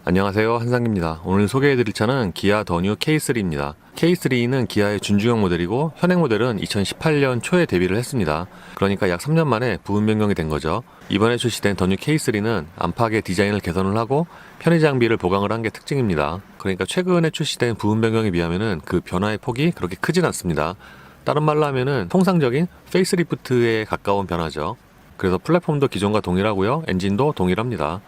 안녕하세요, 한상기입니다. 오늘 소개해드릴 차는 기아 더 뉴 K3입니다. K3는 기아의 준중형 모델이고 현행 모델은 2018년 초에 데뷔를 했습니다. 그러니까 약 3년 만에 부분 변경이 된 거죠. 이번에 출시된 더 뉴 K3는 안팎의 디자인을 개선을 하고 편의 장비를 보강을 한 게 특징입니다. 그러니까 최근에 출시된 부분 변경에 비하면 그 변화의 폭이 그렇게 크진 않습니다. 다른 말로 하면은 통상적인 페이스리프트에 가까운 변화죠. 그래서 플랫폼도 기존과 동일하고요. 엔진도 동일합니다.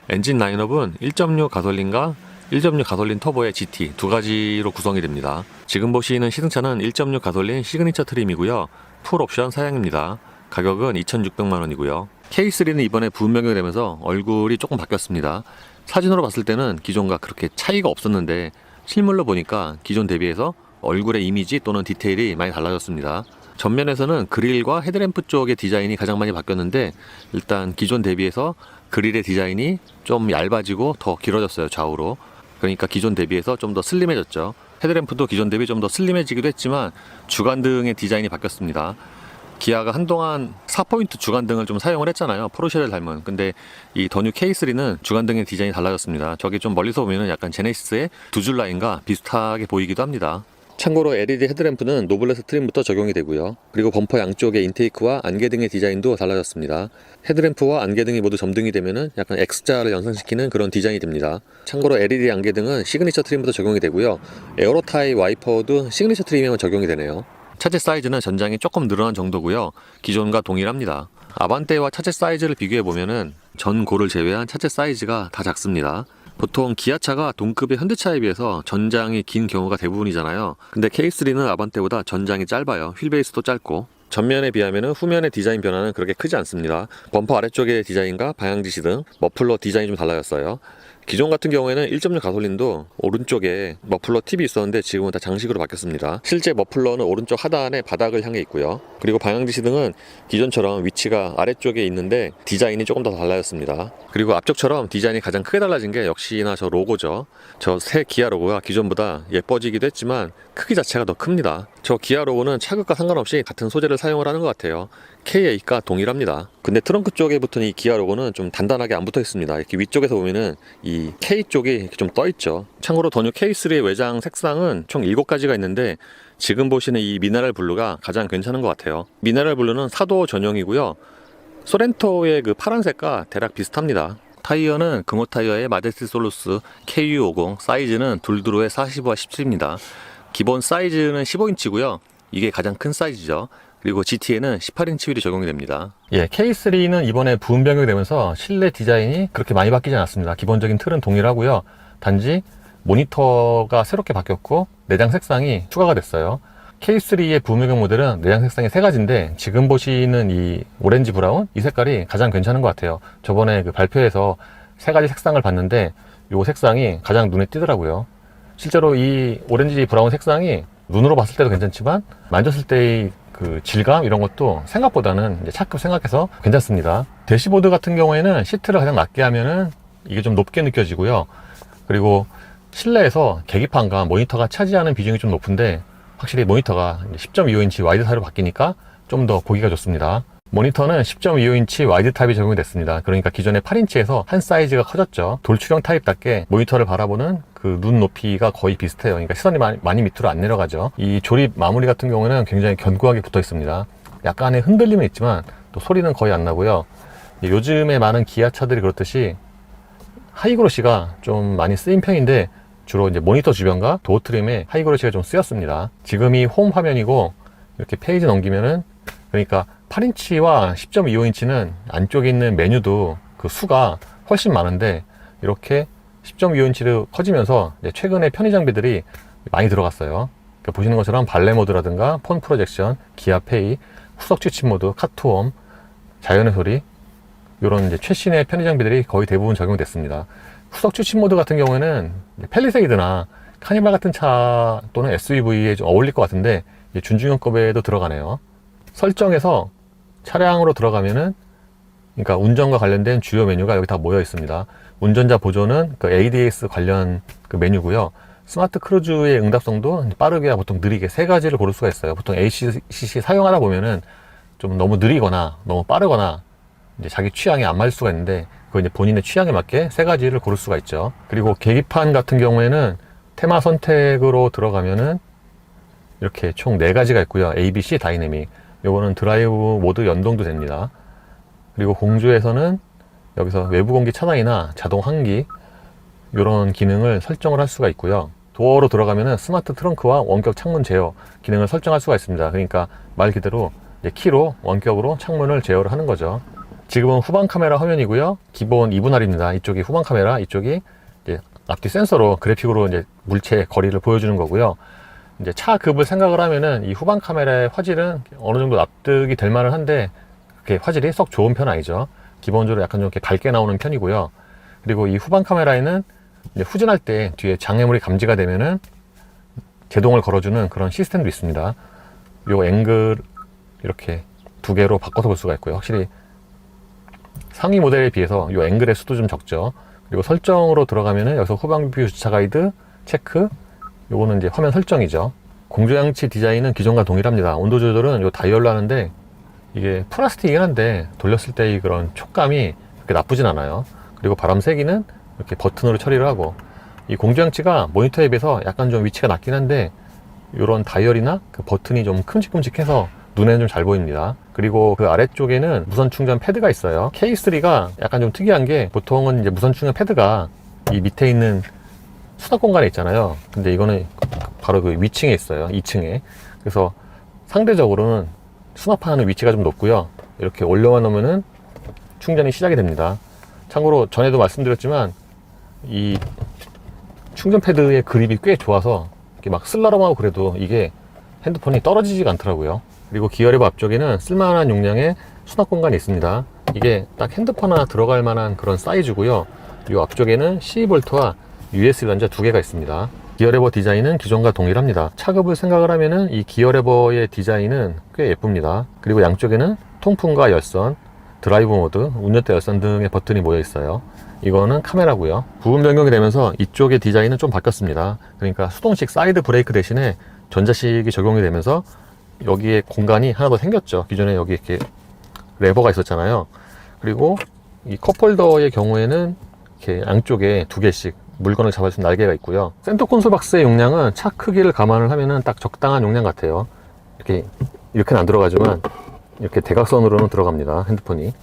엔진 라인업은 1.6 가솔린과 1.6 가솔린 터보의 GT 두 가지로 구성이 됩니다. 지금 보시는 시승차는 1.6 가솔린 시그니처 트림이고요. 풀 옵션 사양입니다. 가격은 2,600만원이고요. K3는 이번에 부분 변경되면서 얼굴이 조금 바뀌었습니다. 사진으로 봤을 때는 기존과 그렇게 차이가 없었는데 실물로 보니까 기존 대비해서 얼굴의 이미지 또는 디테일이 많이 달라졌습니다. 전면에서는 그릴과 헤드램프 쪽의 디자인이 가장 많이 바뀌었는데 일단 기존 대비해서 그릴의 디자인이 좀 얇아지고 더 길어졌어요, 좌우로. 그러니까 기존 대비해서 좀 더 슬림해졌죠. 헤드램프도 기존 대비 좀 더 슬림해지기도 했지만 주간등의 디자인이 바뀌었습니다. 기아가 한동안 4포인트 주간등을 좀 사용을 했잖아요, 포르쉐를 닮은. 근데 이 더 뉴 K3는 주간등의 디자인이 달라졌습니다. 저게 좀 멀리서 보면 약간 제네시스의 두 줄 라인과 비슷하게 보이기도 합니다. 참고로 LED 헤드램프는 노블레스 트림부터 적용이 되고요. 그리고 범퍼 양쪽의 인테이크와 안개 등의 디자인도 달라졌습니다. 헤드램프와 안개 등이 모두 점등이 되면은 약간 X자를 연상시키는 그런 디자인이 됩니다. 참고로 LED 안개 등은 시그니처 트림부터 적용이 되고요. 에어로타입 와이퍼도 시그니처 트림에만 적용이 되네요. 차체 사이즈는 전장이 조금 늘어난 정도고요. 기존과 동일합니다. 아반떼와 차체 사이즈를 비교해보면은 전고를 제외한 차체 사이즈가 다 작습니다. 보통 기아차가 동급의 현대차에 비해서 전장이 긴 경우가 대부분이잖아요. 근데 K3는 아반떼보다 전장이 짧아요. 휠베이스도 짧고. 전면에 비하면 후면의 디자인 변화는 그렇게 크지 않습니다. 범퍼 아래쪽의 디자인과 방향지시 등 머플러 디자인이 좀 달라졌어요. 기존 같은 경우에는 1.6 가솔린도 오른쪽에 머플러 팁이 있었는데 지금은 다 장식으로 바뀌었습니다. 실제 머플러는 오른쪽 하단에 바닥을 향해 있고요. 그리고 방향지시 등은 기존처럼 위치가 아래쪽에 있는데 디자인이 조금 더 달라졌습니다. 그리고 앞쪽처럼 디자인이 가장 크게 달라진 게 역시나 저 로고죠. 저 새 기아 로고가 기존보다 예뻐지기도 했지만 크기 자체가 더 큽니다. 저 기아 로고는 차급과 상관없이 같은 소재를 사용을 하는 것 같아요. K8과 동일합니다. 근데 트렁크 쪽에 붙은 이 기아 로고는 좀 단단하게 안 붙어 있습니다. 이렇게 위쪽에서 보면은 이 K 쪽이 이렇게 좀 떠 있죠. 참고로 더 뉴 K3의 외장 색상은 총 7가지가 있는데 지금 보시는 이 미네랄 블루가 가장 괜찮은 것 같아요. 미네랄 블루는 사도 전용이고요. 소렌토의 그 파란색과 대략 비슷합니다. 타이어는 금호 타이어의 마제스티 솔루스 KU50, 사이즈는 둘두로의 45와 17입니다. 기본 사이즈는 15인치고요. 이게 가장 큰 사이즈죠. 그리고 GT에는 18인치 휠이 적용이 됩니다. K3는 이번에 부분 변경이 되면서 실내 디자인이 그렇게 많이 바뀌지 않았습니다. 기본적인 틀은 동일하고요. 단지 모니터가 새롭게 바뀌었고 내장 색상이 추가가 됐어요. K3의 부분 변경 모델은 내장 색상이 3가지인데 지금 보시는 이 오렌지 브라운 이 색깔이 가장 괜찮은 것 같아요. 저번에 그 발표에서 3가지 색상을 봤는데 이 색상이 가장 눈에 띄더라고요. 실제로 이 오렌지 브라운 색상이 눈으로 봤을 때도 괜찮지만 만졌을 때의 그 질감 이런 것도 생각보다는 이제 차급 생각해서 괜찮습니다. 대시보드 같은 경우에는 시트를 가장 낮게 하면은 이게 좀 높게 느껴지고요. 그리고 실내에서 계기판과 모니터가 차지하는 비중이 좀 높은데 확실히 모니터가 10.25인치 와이드 타입으로 바뀌니까 좀 더 보기가 좋습니다. 모니터는 10.25인치 와이드 타입이 적용이 됐습니다. 그러니까 기존의 8인치에서 한 사이즈가 커졌죠. 돌출형 타입답게 모니터를 바라보는 그 눈 높이가 거의 비슷해요. 그러니까 시선이 많이 밑으로 안 내려가죠. 이 조립 마무리 같은 경우는 굉장히 견고하게 붙어 있습니다. 약간의 흔들림은 있지만 또 소리는 거의 안 나고요. 요즘에 많은 기아차들이 그렇듯이 하이그로시가 좀 많이 쓰인 편인데 주로 이제 모니터 주변과 도어 트림에 하이그로시가 좀 쓰였습니다. 지금이 홈 화면이고 이렇게 페이지 넘기면은 그러니까 8인치와 10.25인치는 안쪽에 있는 메뉴도 그 수가 훨씬 많은데 이렇게 10.25인치로 커지면서 최근에 편의 장비들이 많이 들어갔어요. 그러니까 보시는 것처럼 발레 모드라든가 폰 프로젝션, 기아페이, 후석 취침 모드, 카투엄, 자연의 소리 이런 이제 최신의 편의 장비들이 거의 대부분 적용됐습니다. 후석 취침 모드 같은 경우에는 팰리세이드나 카니발 같은 차 또는 SUV에 좀 어울릴 것 같은데 준중형급에도 들어가네요. 설정에서 차량으로 들어가면은 그러니까 운전과 관련된 주요 메뉴가 여기 다 모여 있습니다. 운전자 보조는 그 ADAS 관련 그 메뉴고요. 스마트 크루즈의 응답성도 빠르게와 보통 느리게 3가지를 고를 수가 있어요. 보통 ACC 사용하다 보면은 좀 너무 느리거나 너무 빠르거나 이제 자기 취향에 안 맞을 수가 있는데 그 이제 본인의 취향에 맞게 세 가지를 고를 수가 있죠. 그리고 계기판 같은 경우에는 테마 선택으로 들어가면은 이렇게 총 4가지가 있고요. A, B, C 다이내믹. 요거는 드라이브 모드 연동도 됩니다. 그리고 공조에서는 여기서 외부 공기 차단이나 자동 환기 이런 기능을 설정을 할 수가 있고요. 도어로 들어가면은 스마트 트렁크와 원격 창문 제어 기능을 설정할 수가 있습니다. 그러니까 말 그대로 이제 키로 원격으로 창문을 제어를 하는 거죠. 지금은 후방 카메라 화면이고요. 기본 2분할입니다. 이쪽이 후방 카메라, 이쪽이 이제 앞뒤 센서로 그래픽으로 이제 물체 거리를 보여주는 거고요. 이제 차 급을 생각을 하면은 이 후방 카메라의 화질은 어느 정도 납득이 될 만은 한데 그렇게 화질이 썩 좋은 편은 아니죠. 기본적으로 약간 좀 이렇게 밝게 나오는 편이고요. 그리고 이 후방 카메라에는 이제 후진할 때 뒤에 장애물이 감지가 되면은 제동을 걸어주는 그런 시스템도 있습니다. 요 앵글 이렇게 2개로 바꿔서 볼 수가 있고요. 확실히 상위 모델에 비해서 이 앵글의 수도 좀 적죠. 그리고 설정으로 들어가면은 여기서 후방뷰 주차 가이드 체크, 요거는 이제 화면 설정이죠. 공조장치 디자인은 기존과 동일합니다. 온도 조절은 요 다이얼로 하는데 이게 플라스틱이긴 한데 돌렸을 때의 그런 촉감이 그렇게 나쁘진 않아요. 그리고 바람 세기는 이렇게 버튼으로 처리를 하고, 이 공조장치가 모니터에 비해서 약간 좀 위치가 낮긴 한데 요런 다이얼이나 그 버튼이 좀 큼직큼직해서 눈에는 좀 잘 보입니다. 그리고 그 아래쪽에는 무선 충전 패드가 있어요. K3가 약간 좀 특이한 게, 보통은 이제 무선 충전 패드가 이 밑에 있는 수납 공간에 있잖아요. 근데 이거는 바로 그 위층에 있어요. 2층에. 그래서 상대적으로는 수납하는 위치가 좀 높고요. 이렇게 올려만 놓으면은 충전이 시작이 됩니다. 참고로 전에도 말씀드렸지만 이 충전 패드의 그립이 꽤 좋아서 이렇게 막 쓸라름하고 그래도 이게 핸드폰이 떨어지지가 않더라고요. 그리고 기어레버 앞쪽에는 쓸만한 용량의 수납 공간이 있습니다. 이게 딱 핸드폰 하나 들어갈 만한 그런 사이즈고요. 이 앞쪽에는 12V와 USB 단자 2개가 있습니다. 기어레버 디자인은 기존과 동일합니다. 차급을 생각을 하면은 이 기어레버의 디자인은 꽤 예쁩니다. 그리고 양쪽에는 통풍과 열선, 드라이브 모드, 운전대 열선 등의 버튼이 모여 있어요. 이거는 카메라고요. 부분 변경이 되면서 이쪽의 디자인은 좀 바뀌었습니다. 그러니까 수동식 사이드 브레이크 대신에 전자식이 적용이 되면서 여기에 공간이 하나 더 생겼죠. 기존에 여기 이렇게 레버가 있었잖아요. 그리고 이 컵홀더의 경우에는 이렇게 양쪽에 2개씩 물건을 잡을 수 있는 날개가 있고요. 센터 콘솔 박스의 용량은 차 크기를 감안을 하면은 딱 적당한 용량 같아요. 이렇게는 안 들어가지만 이렇게 대각선으로는 들어갑니다. 핸드폰이.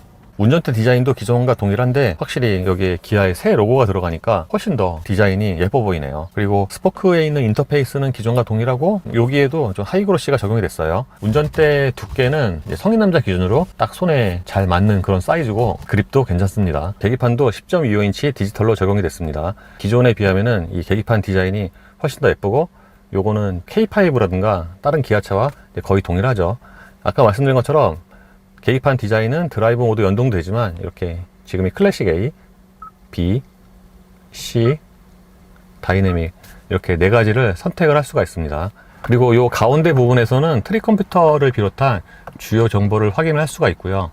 운전대 디자인도 기존과 동일한데 확실히 여기에 기아의 새 로고가 들어가니까 훨씬 더 디자인이 예뻐 보이네요. 그리고 스포크에 있는 인터페이스는 기존과 동일하고 여기에도 좀 하이그로시가 적용이 됐어요. 운전대 두께는 성인 남자 기준으로 딱 손에 잘 맞는 그런 사이즈고 그립도 괜찮습니다. 계기판도 10.25인치 디지털로 적용이 됐습니다. 기존에 비하면은 이 계기판 디자인이 훨씬 더 예쁘고 요거는 K5라든가 다른 기아차와 거의 동일하죠. 아까 말씀드린 것처럼 계기판 디자인은 드라이브 모드 연동도 되지만 이렇게 지금이 클래식 A, B, C, 다이내믹 이렇게 4가지를 선택을 할 수가 있습니다. 그리고 이 가운데 부분에서는 트릭 컴퓨터를 비롯한 주요 정보를 확인을 할 수가 있고요.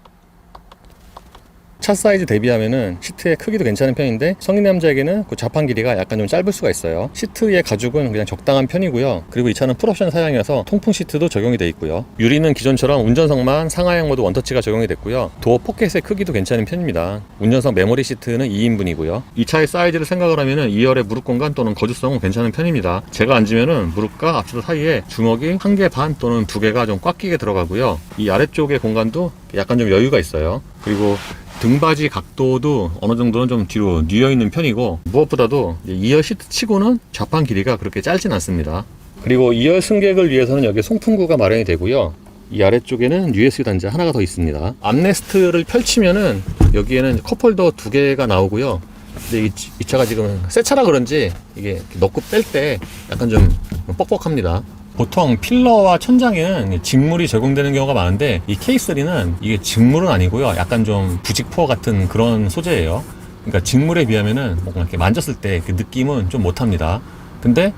차 사이즈 대비하면은 시트의 크기도 괜찮은 편인데 성인 남자에게는 그 좌판 길이가 약간 좀 짧을 수가 있어요. 시트의 가죽은 그냥 적당한 편이고요. 그리고 이 차는 풀옵션 사양이어서 통풍 시트도 적용이 되어 있고요. 유리는 기존처럼 운전석만 상하향 모드 원터치가 적용이 됐고요. 도어 포켓의 크기도 괜찮은 편입니다. 운전석 메모리 시트는 2인분이고요. 이 차의 사이즈를 생각을 하면은 2열의 무릎 공간 또는 거주성은 괜찮은 편입니다. 제가 앉으면은 무릎과 앞치도 사이에 주먹이 1개 반 또는 2개가 좀 꽉 끼게 들어가고요. 이 아래쪽의 공간도 약간 좀 여유가 있어요. 그리고 등받이 각도도 어느 정도는 좀 뒤로 뉘어 있는 편이고, 무엇보다도 2열 시트 치고는 좌판 길이가 그렇게 짧진 않습니다. 그리고 2열 승객을 위해서는 여기 송풍구가 마련이 되고요. 이 아래쪽에는 USB 단자 하나가 더 있습니다. 암레스트를 펼치면은 여기에는 컵홀더 2개가 나오고요. 근데 이 차가 지금 새 차라 그런지 이게 넣고 뺄 때 약간 좀 뻑뻑합니다. 보통 필러와 천장에는 직물이 적용되는 경우가 많은데 이 K3는 이게 직물은 아니고요. 약간 좀 부직포 같은 그런 소재예요. 그러니까 직물에 비하면은 뭔가 이렇게 만졌을 때 그 느낌은 좀 못합니다. 근데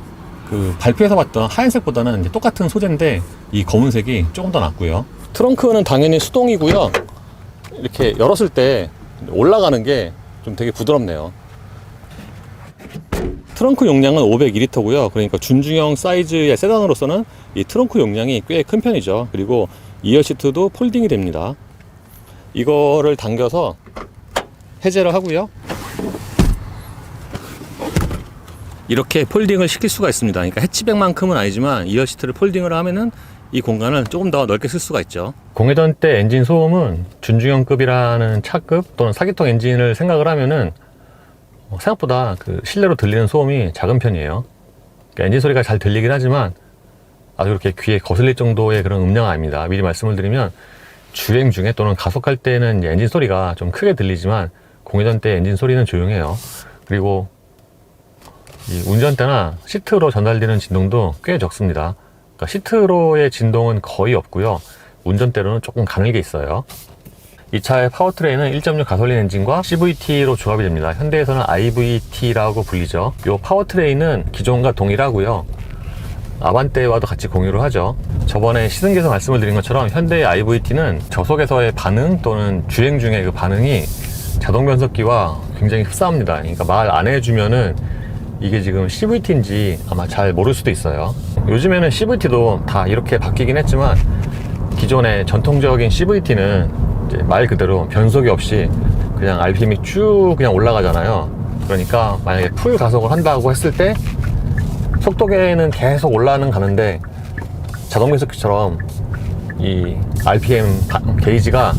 그 발표에서 봤던 하얀색보다는 이제 똑같은 소재인데 이 검은색이 조금 더 낫고요. 트렁크는 당연히 수동이고요. 이렇게 열었을 때 올라가는 게 좀 되게 부드럽네요. 트렁크 용량은 502리터고요. 그러니까 준중형 사이즈의 세단으로서는 이 트렁크 용량이 꽤 큰 편이죠. 그리고 2열 시트도 폴딩이 됩니다. 이거를 당겨서 해제를 하고요. 이렇게 폴딩을 시킬 수가 있습니다. 그러니까 해치백만큼은 아니지만 이어 시트를 폴딩을 하면은 이 공간을 조금 더 넓게 쓸 수가 있죠. 공회전 때 엔진 소음은 준중형급이라는 차급 또는 사기통 엔진을 생각을 하면은 생각보다 그 실내로 들리는 소음이 작은 편이에요. 그러니까 엔진 소리가 잘 들리긴 하지만 아주 그렇게 귀에 거슬릴 정도의 그런 음량은 아닙니다. 미리 말씀을 드리면 주행 중에 또는 가속할 때는 엔진 소리가 좀 크게 들리지만 공회전 때 엔진 소리는 조용해요. 그리고 이 운전대나 시트로 전달되는 진동도 꽤 적습니다. 그러니까 시트로의 진동은 거의 없고요. 운전대로는 조금 가늘게 있어요. 이 차의 파워트레인은 1.6 가솔린 엔진과 CVT로 조합이 됩니다. 현대에서는 IVT라고 불리죠. 이 파워트레인은 기존과 동일하고요. 아반떼와도 같이 공유를 하죠. 저번에 시승기에서 말씀을 드린 것처럼 현대의 IVT는 저속에서의 반응 또는 주행 중에 그 반응이 자동 변속기와 굉장히 흡사합니다. 그러니까 말 안 해주면은 이게 지금 CVT인지 아마 잘 모를 수도 있어요. 요즘에는 CVT도 다 이렇게 바뀌긴 했지만 기존의 전통적인 CVT는 이제 말 그대로 변속이 없이 그냥 RPM이 쭉 그냥 올라가잖아요. 그러니까 만약에 풀 가속을 한다고 했을 때 속도계는 계속 올라는 가는데 자동 변속기처럼 이 RPM 게이지가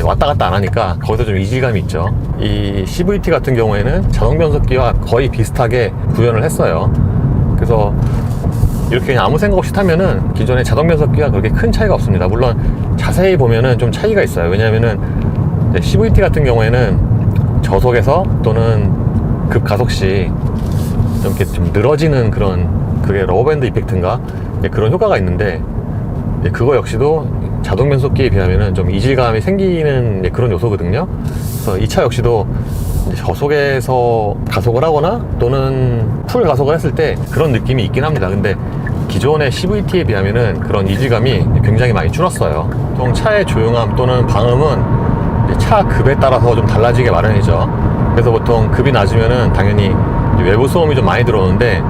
왔다 갔다 안 하니까 거기서 좀 이질감이 있죠. 이 CVT 같은 경우에는 자동 변속기와 거의 비슷하게 구현을 했어요. 그래서 이렇게 그냥 아무 생각 없이 타면은 기존의 자동 변속기와 그렇게 큰 차이가 없습니다. 물론 자세히 보면은 좀 차이가 있어요. 왜냐면은 CVT 같은 경우에는 저속에서 또는 급가속 시 좀 이렇게 좀 늘어지는 그런 그게 러버밴드 이펙트인가 그런 효과가 있는데 그거 역시도 자동 변속기에 비하면 좀 이질감이 생기는 그런 요소거든요. 그래서 이 차 역시도 저속에서 가속을 하거나 또는 풀 가속을 했을 때 그런 느낌이 있긴 합니다. 근데 기존의 CVT에 비하면 그런 이질감이 굉장히 많이 줄었어요. 보통 차의 조용함 또는 방음은 차 급에 따라서 좀 달라지게 마련이죠. 그래서 보통 급이 낮으면 당연히 외부 소음이 좀 많이 들어오는데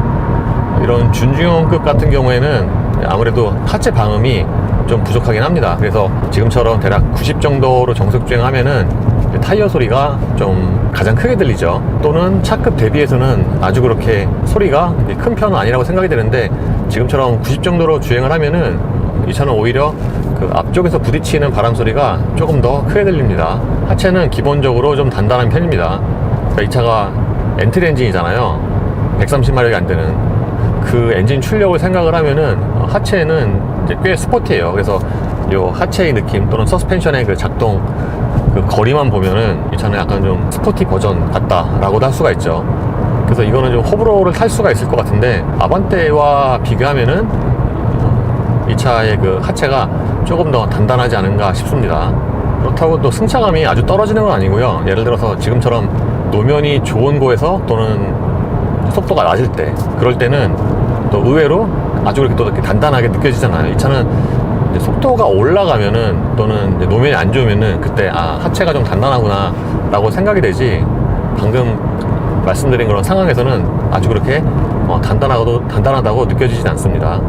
이런 준중형급 같은 경우에는 아무래도 하체 방음이 좀 부족하긴 합니다. 그래서 지금처럼 대략 90 정도로 정속 주행하면은 타이어 소리가 좀 가장 크게 들리죠. 또는 차급 대비해서는 아주 그렇게 소리가 큰 편은 아니라고 생각이 되는데 지금처럼 90 정도로 주행을 하면은 이 차는 오히려 그 앞쪽에서 부딪히는 바람 소리가 조금 더 크게 들립니다. 하체는 기본적으로 좀 단단한 편입니다. 그러니까 이 차가 엔트리 엔진이잖아요. 130마력이 안 되는 그 엔진 출력을 생각을 하면은 하체는 이제 꽤 스포티해요. 그래서 요 하체의 느낌 또는 서스펜션의 그 작동 그 거리만 보면은 이 차는 약간 좀 스포티 버전 같다라고도 할 수가 있죠. 그래서 이거는 좀 호불호를 탈 수가 있을 것 같은데 아반떼와 비교하면은 이 차의 그 하체가 조금 더 단단하지 않은가 싶습니다. 그렇다고 또 승차감이 아주 떨어지는 건 아니고요. 예를 들어서 지금처럼 노면이 좋은 곳에서 또는 속도가 낮을 때 그럴 때는 또 의외로 아주 그렇게 또 이렇게 단단하게 느껴지잖아요. 이 차는 이제 속도가 올라가면은 또는 이제 노면이 안 좋으면은 그때 아 하체가 좀 단단하구나 라고 생각이 되지 방금 말씀드린 그런 상황에서는 아주 그렇게 단단하다고 느껴지진 않습니다.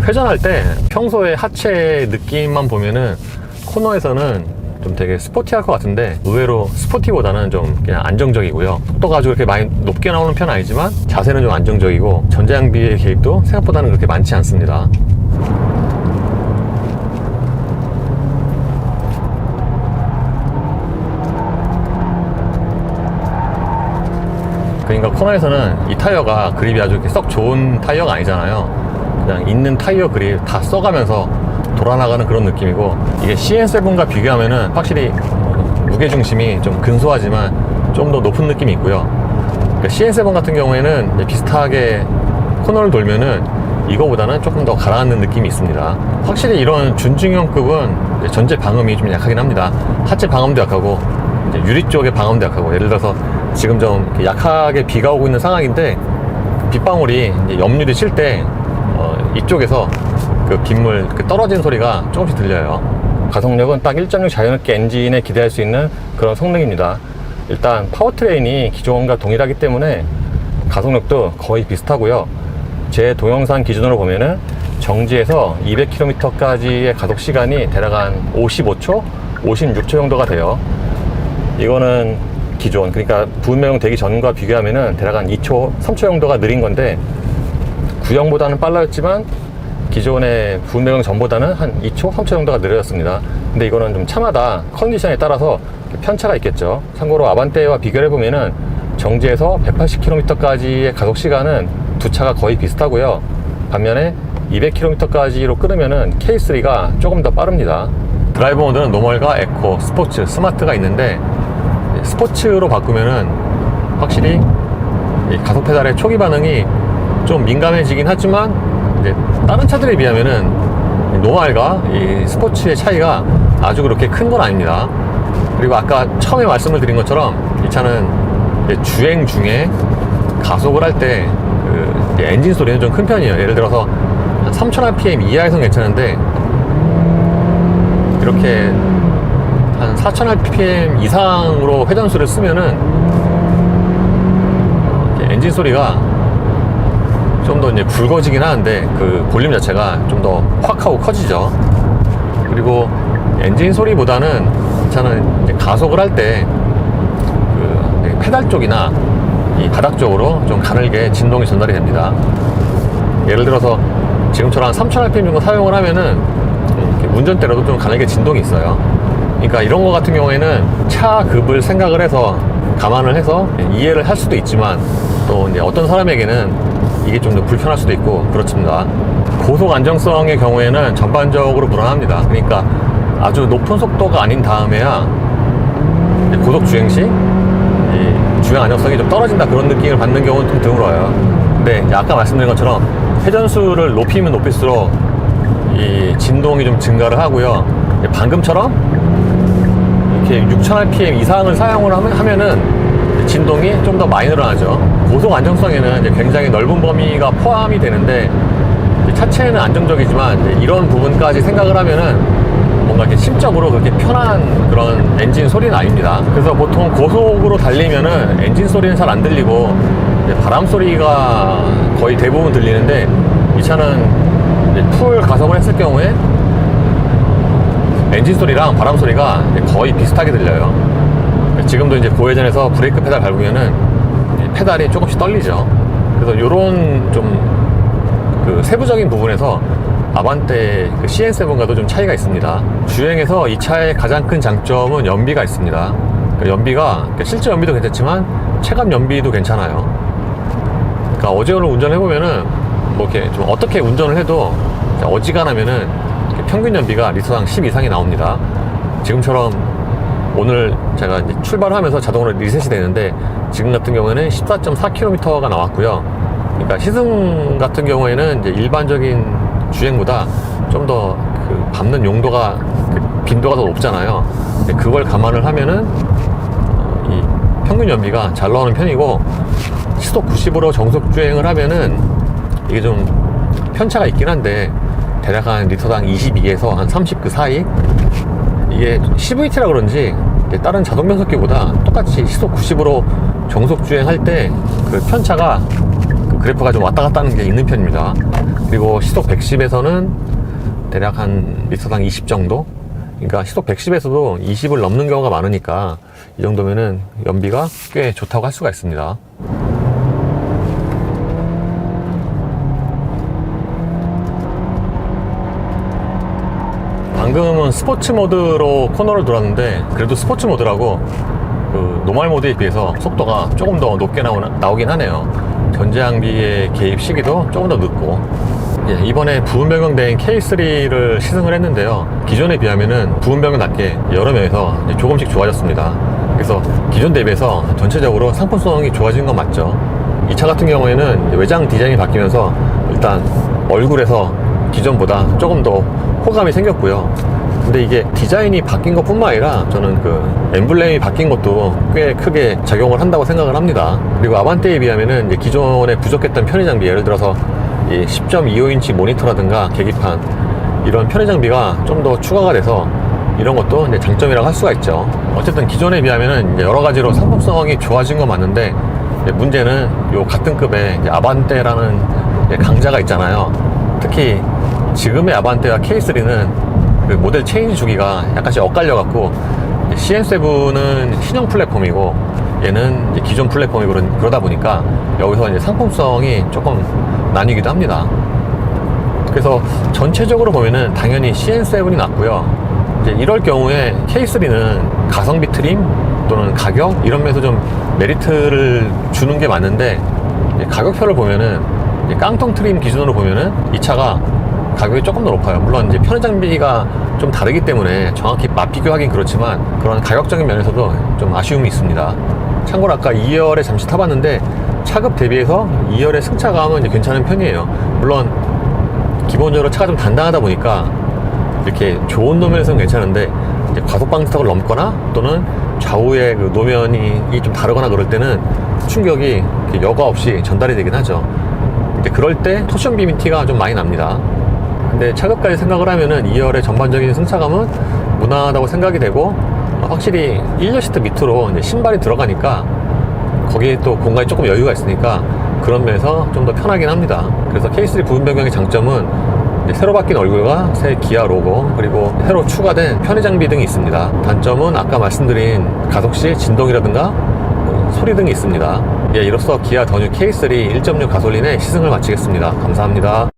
회전할 때 평소에 하체 느낌만 보면은 코너에서는 좀 되게 스포티할 것 같은데 의외로 스포티보다는 좀 그냥 안정적이고요. 속도가 아주 그렇게 많이 높게 나오는 편은 아니지만 자세는 좀 안정적이고 전자장비의 개입도 생각보다는 그렇게 많지 않습니다. 그러니까 코너에서는 이 타이어가 그립이 아주 이렇게 썩 좋은 타이어가 아니잖아요. 그냥 있는 타이어 그립 다 써가면서 돌아나가는 그런 느낌이고 이게 CN7과 비교하면은 확실히 무게중심이 좀 근소하지만 좀 더 높은 느낌이 있고요. 그러니까 CN7 같은 경우에는 비슷하게 코너를 돌면은 이거보다는 조금 더 가라앉는 느낌이 있습니다. 확실히 이런 준중형급은 전체 방음이 좀 약하긴 합니다. 하체 방음도 약하고 유리 쪽의 방음도 약하고 예를 들어서 지금 좀 약하게 비가 오고 있는 상황인데 빗방울이 옆유리 칠 때 이쪽에서 그 빗물 떨어지는 소리가 조금씩 들려요. 가속력은 딱 1.6 자연흡기 엔진에 기대할 수 있는 그런 성능입니다. 일단 파워트레인이 기존과 동일하기 때문에 가속력도 거의 비슷하고요. 제 동영상 기준으로 보면은 정지에서 200km까지의 가속 시간이 대략 한 55초, 56초 정도가 돼요. 이거는 기존, 그러니까 부분변경 되기 전과 비교하면은 대략 한 2초, 3초 정도가 느린 건데, 구형보다는 빨라졌지만 기존의 부분변경 전보다는 한 2초, 3초 정도가 느려졌습니다. 근데 이거는 좀 차마다 컨디션에 따라서 편차가 있겠죠. 참고로 아반떼와 비교를 해보면은 정지에서 180km까지의 가속 시간은 두 차가 거의 비슷하고요. 반면에 200km까지로 끊으면은 K3가 조금 더 빠릅니다. 드라이브 모드는 노멀과 에코, 스포츠, 스마트가 있는데, 스포츠로 바꾸면은 확실히 이 가속 페달의 초기 반응이 좀 민감해지긴 하지만, 이제 다른 차들에 비하면은 노멀과 이 스포츠의 차이가 아주 그렇게 큰 건 아닙니다. 그리고 아까 처음에 말씀을 드린 것처럼 이 차는 이제 주행 중에 가속을 할 때 그 엔진 소리는 좀 큰 편이에요. 예를 들어서 한 3000rpm 이하에선 괜찮은데, 이렇게 한 4000rpm 이상으로 회전수를 쓰면은 엔진 소리가 좀 더 이제 굵어지긴 하는데 그 볼륨 자체가 좀 더 확 하고 커지죠. 그리고 엔진 소리보다는 저는 이제 가속을 할 때 그 페달 쪽이나 이 바닥 쪽으로 좀 가늘게 진동이 전달이 됩니다. 예를 들어서 지금처럼 3000rpm 정도 사용을 하면은 운전대로도 좀 가늘게 진동이 있어요. 그러니까 이런 거 같은 경우에는 차 급을 생각을 해서 감안을 해서 이해를 할 수도 있지만, 또 이제 어떤 사람에게는 이게 좀 더 불편할 수도 있고 그렇습니다. 고속 안정성의 경우에는 전반적으로 불안합니다. 그러니까 아주 높은 속도가 아닌 다음에야 고속 주행 시 이 주행 안정성이 좀 떨어진다, 그런 느낌을 받는 경우는 좀 드물어요. 근데 아까 말씀드린 것처럼 회전수를 높이면 높일수록 이 진동이 좀 증가를 하고요. 방금처럼 이렇게 6000rpm 이상을 사용을 하면은 진동이 좀 더 많이 늘어나죠. 고속 안정성에는 이제 굉장히 넓은 범위가 포함이 되는데, 차체는 안정적이지만 이제 이런 부분까지 생각을 하면은 뭔가 이렇게 심적으로 그렇게 편한 그런 엔진 소리는 아닙니다. 그래서 보통 고속으로 달리면은 엔진 소리는 잘 안 들리고 바람 소리가 거의 대부분 들리는데, 이 차는 이제 풀 가속을 했을 경우에 엔진 소리랑 바람 소리가 거의 비슷하게 들려요. 지금도 이제 고회전에서 브레이크 페달 밟으면은 페달이 조금씩 떨리죠. 그래서 요런 좀 그 세부적인 부분에서 아반떼 그 CN7과도 좀 차이가 있습니다. 주행에서 이 차의 가장 큰 장점은 연비가 있습니다. 그 연비가 실제 연비도 괜찮지만 체감 연비도 괜찮아요. 그러니까 어제 오늘 운전해 보면은 뭐 이렇게 좀 어떻게 운전을 해도 어지간하면은 평균 연비가 리터당 10 이상이 나옵니다. 지금처럼 오늘 제가 이제 출발하면서 자동으로 리셋이 되는데, 지금 같은 경우에는 14.4km가 나왔고요. 그러니까 시승 같은 경우에는 이제 일반적인 주행보다 좀 더 그 밟는 용도가, 빈도가 더 높잖아요. 그걸 감안을 하면은 이 평균 연비가 잘 나오는 편이고, 시속 90으로 정속 주행을 하면은 이게 좀 편차가 있긴 한데 대략 한 리터당 22에서 한 30 그 사이. 이게 CVT라 그런지 다른 자동 변속기보다 똑같이 시속 90으로 정속 주행할 때 그 편차가, 그 그래프가 좀 왔다 갔다 하는 게 있는 편입니다. 그리고 시속 110에서는 대략 한 리터당 20 정도? 그러니까 시속 110에서도 20을 넘는 경우가 많으니까 이 정도면은 연비가 꽤 좋다고 할 수가 있습니다. 방금은 스포츠 모드로 코너를 돌았는데, 그래도 스포츠 모드라고 그 노멀 모드에 비해서 속도가 조금 더 높게 나오긴 하네요. 전자장비의 개입 시기도 조금 더 늦고. 이번에 부분 변경된 K3를 시승을 했는데요. 기존에 비하면은 부분 변경답게 여러 면에서 조금씩 좋아졌습니다. 그래서 기존 대비해서 전체적으로 상품성이 좋아진 건 맞죠. 이 차 같은 경우에는 외장 디자인이 바뀌면서 일단 얼굴에서 기존보다 조금 더 호감이 생겼고요. 근데 이게 디자인이 바뀐 것 뿐만 아니라 저는 그 엠블렘이 바뀐 것도 꽤 크게 작용을 한다고 생각을 합니다. 그리고 아반떼에 비하면은 이제 기존에 부족했던 편의 장비, 예를 들어서 이 10.25인치 모니터라든가 계기판, 이런 편의 장비가 좀 더 추가가 돼서 이런 것도 이제 장점이라고 할 수가 있죠. 어쨌든 기존에 비하면은 이제 여러 가지로 상품성이 좋아진 건 맞는데, 이제 문제는 요 같은 급의 이제 아반떼라는 이제 강자가 있잖아요. 특히 지금의 아반떼와 K3는 그 모델 체인지 주기가 약간씩 엇갈려 갖고, CN7은 신형 플랫폼이고 얘는 이제 기존 플랫폼이고 그러다 보니까 여기서 이제 상품성이 조금 나뉘기도 합니다. 그래서 전체적으로 보면은 당연히 CN7이 낫고요. 이제 이럴 경우에 K3는 가성비 트림 또는 가격 이런 면에서 좀 메리트를 주는 게 맞는데, 이제 가격표를 보면은 이제 깡통 트림 기준으로 보면은 이 차가 가격이 조금 더 높아요. 물론 이제 편의 장비가 좀 다르기 때문에 정확히 맞비교하긴 그렇지만 그런 가격적인 면에서도 좀 아쉬움이 있습니다. 참고로 아까 2열에 잠시 타봤는데 차급 대비해서 2열의 승차감은 이제 괜찮은 편이에요. 물론 기본적으로 차가 좀 단단하다 보니까 이렇게 좋은 노면에서는 괜찮은데, 이제 과속 방지턱을 넘거나 또는 좌우의 그 노면이 좀 다르거나 그럴 때는 충격이 여과 없이 전달이 되긴 하죠. 이제 그럴 때 토션 비민티가 좀 많이 납니다. 근데 차급까지 생각을 하면은 2열의 전반적인 승차감은 무난하다고 생각이 되고, 확실히 1열 시트 밑으로 이제 신발이 들어가니까 거기에 또 공간이 조금 여유가 있으니까 그런 면에서 좀 더 편하긴 합니다. 그래서 K3 부분 변경의 장점은 이제 새로 바뀐 얼굴과 새 기아 로고, 그리고 새로 추가된 편의 장비 등이 있습니다. 단점은 아까 말씀드린 가속 시 진동이라든가 소리 등이 있습니다. 예, 이로써 기아 더뉴 K3 1.6 가솔린의 시승을 마치겠습니다. 감사합니다.